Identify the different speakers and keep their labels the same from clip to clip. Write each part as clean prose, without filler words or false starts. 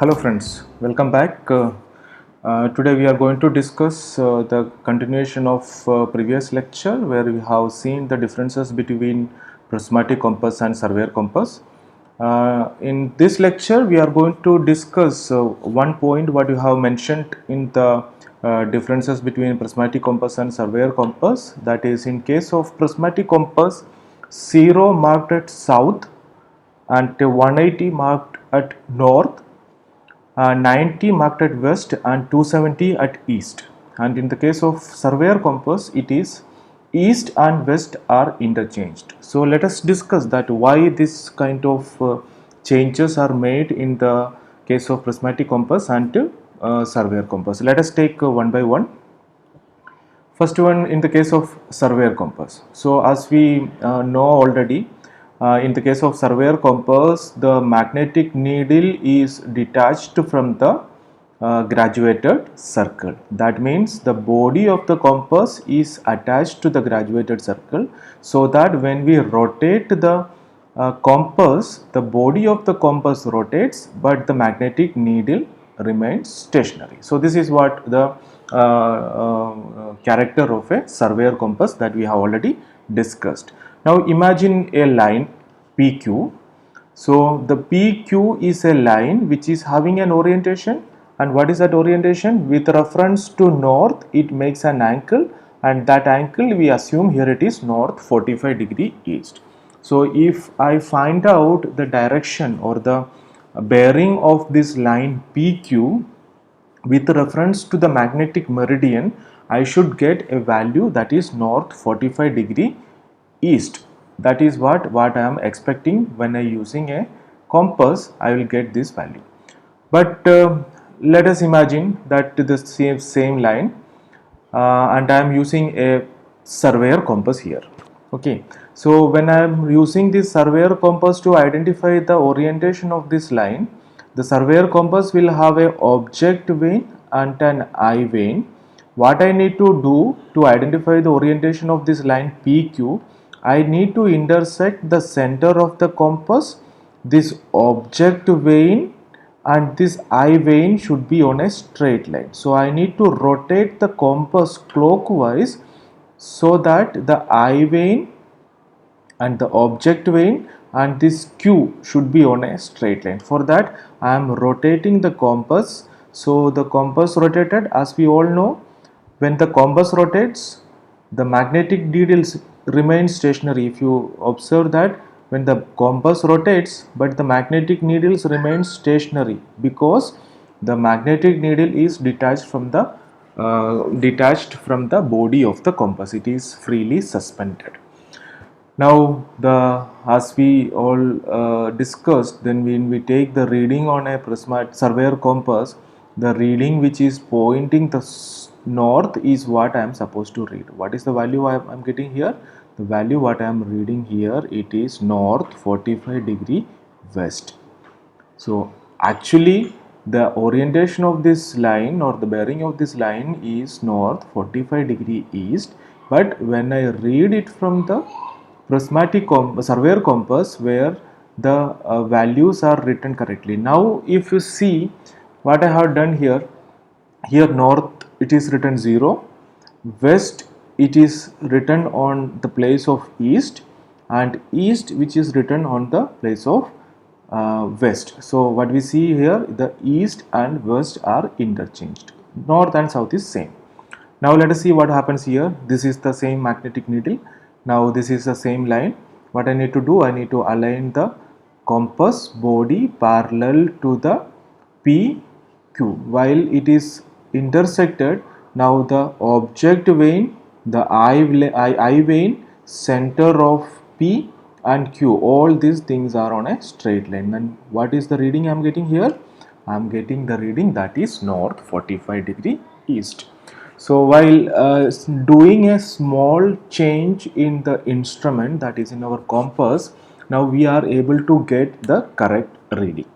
Speaker 1: Hello friends, welcome back. Today we are going to discuss the continuation of previous lecture where we have seen the differences between prismatic compass and surveyor compass. In this lecture we are going to discuss one point what you have mentioned in the differences between prismatic compass and surveyor compass, that is in case of prismatic compass 0 marked at south and 180 marked at north, 90 marked at west and 270 at east, and in the case of surveyor compass it is east and west are interchanged. So let us discuss that why this kind of changes are made in the case of prismatic compass and surveyor compass. Let us take one by one. First one, in the case of surveyor compass. So as we know already, in the case of surveyor compass, the magnetic needle is detached from the graduated circle. That means the body of the compass is attached to the graduated circle, so that when we rotate the compass, the body of the compass rotates, but the magnetic needle remains stationary. So this is what the character of a surveyor compass that we have already discussed. Now imagine a line PQ. So the PQ is a line which is having an orientation, and what is that orientation? With reference to north it makes an angle, and that angle we assume here it is north 45 degree east. So if I find out the direction or the bearing of this line PQ with reference to the magnetic meridian, I should get a value that is north 45 degree east. That is what I am expecting when I using a compass. I will get this value. But let us imagine that the same line, and I am using a surveyor compass here. Okay, so when I am using this surveyor compass to identify the orientation of this line, the surveyor compass will have a object vane and an eye vane. What I need to do to identify the orientation of this line PQ, I need to intersect the center of the compass, this object vane and this eye vane should be on a straight line. So I need to rotate the compass clockwise so that the eye vane and the object vane and this Q should be on a straight line. For that I am rotating the compass. So the compass rotated, as we all know, when the compass rotates the magnetic needles remain stationary. If you observe that when the compass rotates but the magnetic needles remain stationary, because the magnetic needle is detached from the body of the compass, it is freely suspended. Now as we all discussed, then when we take the reading on a prismatic surveyor compass, the reading which is pointing the north is what I am supposed to read. What is the value I am getting here? The value what I am reading here, it is north 45 degree west. So actually the orientation of this line or the bearing of this line is north 45 degree east, but when I read it from the prismatic surveyor compass where the values are written correctly. Now if you see what I have done here, north it is written 0, west it is written on the place of east, and east which is written on the place of west. So what we see here, the east and west are interchanged, north and south is same. Now let us see what happens here. This is the same magnetic needle. Now this is the same line. What I need to do, I need to align the compass body parallel to the PQ. While it is intersected, now the object vane, the eye vane, center of P and Q, all these things are on a straight line. And what is the reading I am getting here? I am getting the reading that is north 45 degree east. So while doing a small change in the instrument, that is in our compass, now we are able to get the correct reading.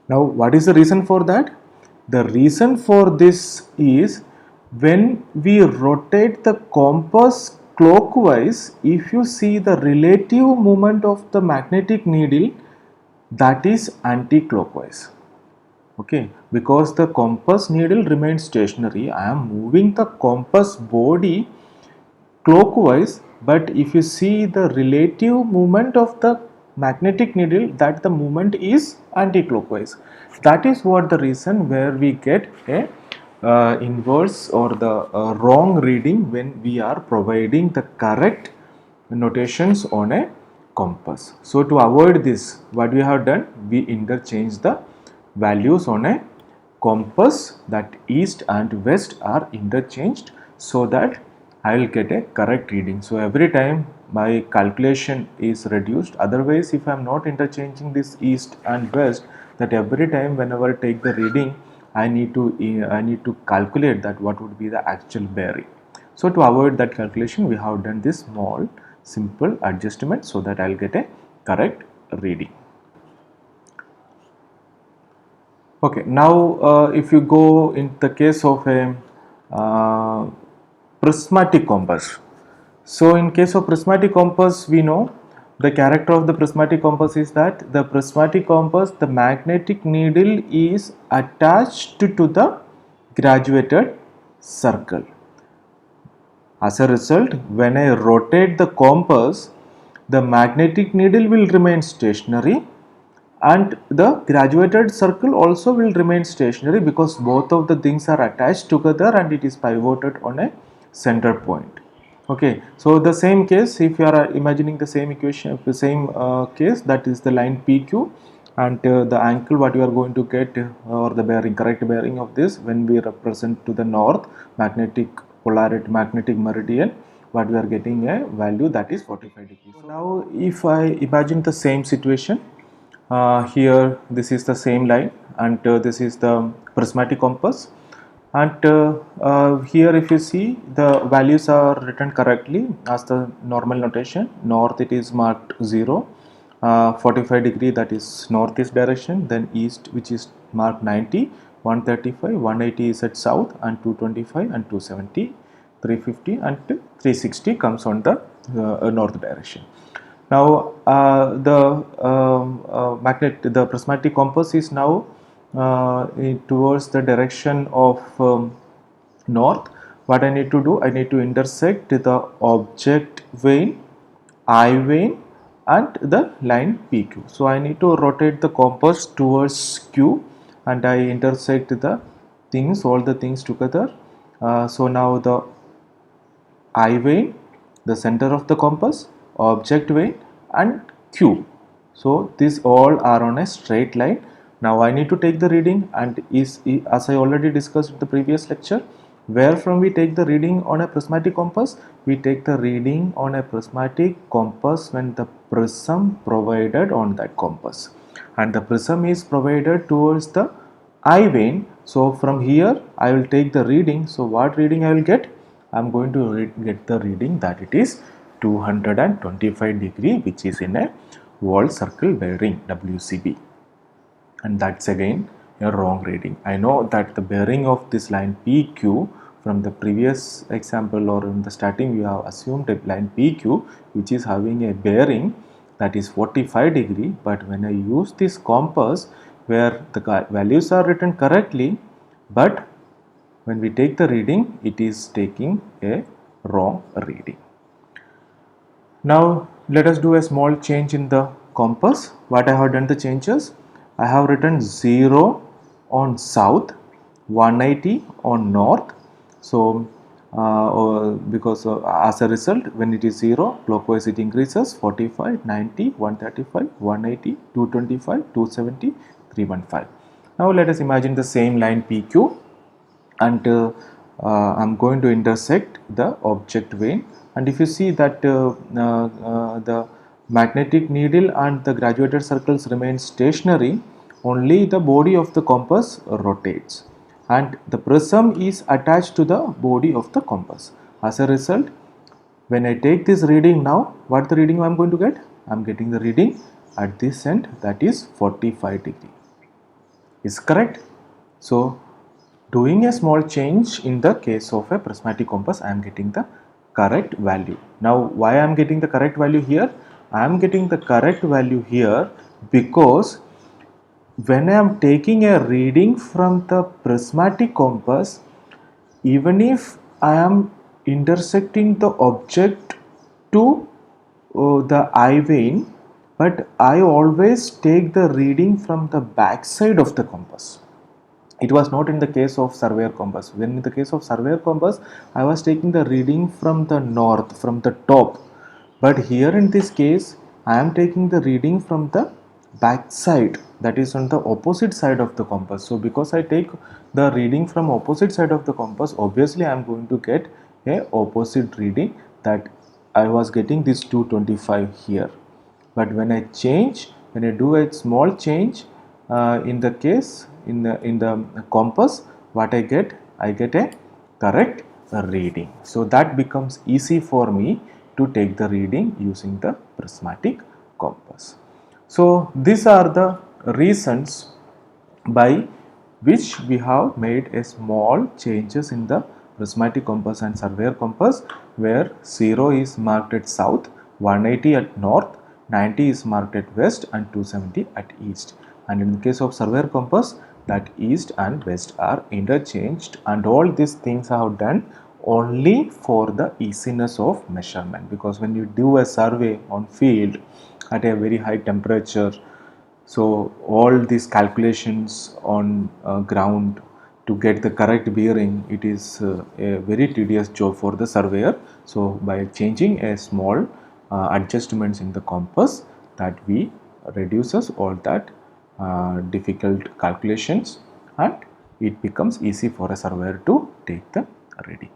Speaker 1: Now what is the reason for that? The reason for this is when we rotate the compass clockwise, if you see the relative movement of the magnetic needle, that is anti-clockwise. Okay, because the compass needle remains stationary, I am moving the compass body clockwise, but if you see the relative movement of the magnetic needle, that the movement is anti-clockwise. That is what the reason where we get a inverse or the wrong reading when we are providing the correct notations on a compass. So to avoid this, what we have done, we interchange the values on a compass, that east and west are interchanged, so that I will get a correct reading. So every time my calculation is reduced. Otherwise, if I am not interchanging this east and west, that every time whenever I take the reading, I need to calculate that what would be the actual bearing. So to avoid that calculation, we have done this small simple adjustment so that I will get a correct reading. Okay, now if you go in the case of a uh, prismatic compass. So in case of prismatic compass, we know the character of the prismatic compass is that the prismatic compass, the magnetic needle is attached to the graduated circle. As a result, when I rotate the compass, the magnetic needle will remain stationary and the graduated circle also will remain stationary, because both of the things are attached together and it is pivoted on a center point. Okay, so the same case, if you are imagining the same equation, the same case, that is the line PQ, and the angle what you are going to get or the bearing, correct bearing of this, when we represent to the north magnetic polarity, magnetic meridian, what we are getting a value that is 45 degrees. So now if I imagine the same situation, here this is the same line and this is the prismatic compass, and here if you see the values are written correctly as the normal notation. North it is marked 0, 45 degree that is northeast direction, then east which is marked 90, 135, 180 is at south, and 225 and 270, 350 and 360 comes on the north direction. Now the prismatic compass is now towards the direction of north. What I need to do, I need to intersect the object vane, I vane, and the line PQ. So I need to rotate the compass towards Q and I intersect the things, all the things together. So now the I vane, the center of the compass, object vane, and Q. So these all are on a straight line. Now I need to take the reading, and as I already discussed in the previous lecture, where from we take the reading on a prismatic compass, we take the reading on a prismatic compass when the prism provided on that compass, and the prism is provided towards the I vane. So from here I will take the reading. So what reading I will get? I am going to get the reading that it is 225 degree, which is in a wall circle bearing WCB, and that's again a wrong reading. I know that the bearing of this line PQ, from the previous example or in the starting we have assumed a line PQ which is having a bearing that is 45 degree, but when I use this compass where the values are written correctly, but when we take the reading, it is taking a wrong reading. Now let us do a small change in the compass. What I have done the changes, I have written 0 on south, 180 on north. So because as a result, when it is 0, clockwise it increases 45, 90, 135, 180, 225, 270, 315. Now let us imagine the same line PQ, and I am going to intersect the object vane, and if you see that the magnetic needle and the graduated circles remain stationary, only the body of the compass rotates and the prism is attached to the body of the compass. As a result, when I take this reading now, what the reading I am going to get? I am getting the reading at this end, that is 45 degree. Is correct? So doing a small change in the case of a prismatic compass, I am getting the correct value. Now why I am getting the correct value here? I am getting the correct value here because when I am taking a reading from the prismatic compass, even if I am intersecting the object to the eye vein, but I always take the reading from the back side of the compass. It was not in the case of surveyor compass. When in the case of surveyor compass, I was taking the reading from the north, from the top. But here in this case, I am taking the reading from the back side, that is on the opposite side of the compass. So because I take the reading from opposite side of the compass, obviously I am going to get a opposite reading, that I was getting this 225 here. But when I change, when I do a small change in the case in the compass, what I get a correct reading. So that becomes easy for me to take the reading using the prismatic compass. So these are the reasons by which we have made a small changes in the prismatic compass and surveyor compass, where 0 is marked at south, 180 at north, 90 is marked at west and 270 at east. And in the case of surveyor compass, that east and west are interchanged, and all these things I have done only for the easiness of measurement, because when you do a survey on field at a very high temperature, so all these calculations on ground to get the correct bearing, it is a very tedious job for the surveyor. So by changing a small adjustments in the compass, that we reduces all that difficult calculations, and it becomes easy for a surveyor to take the reading.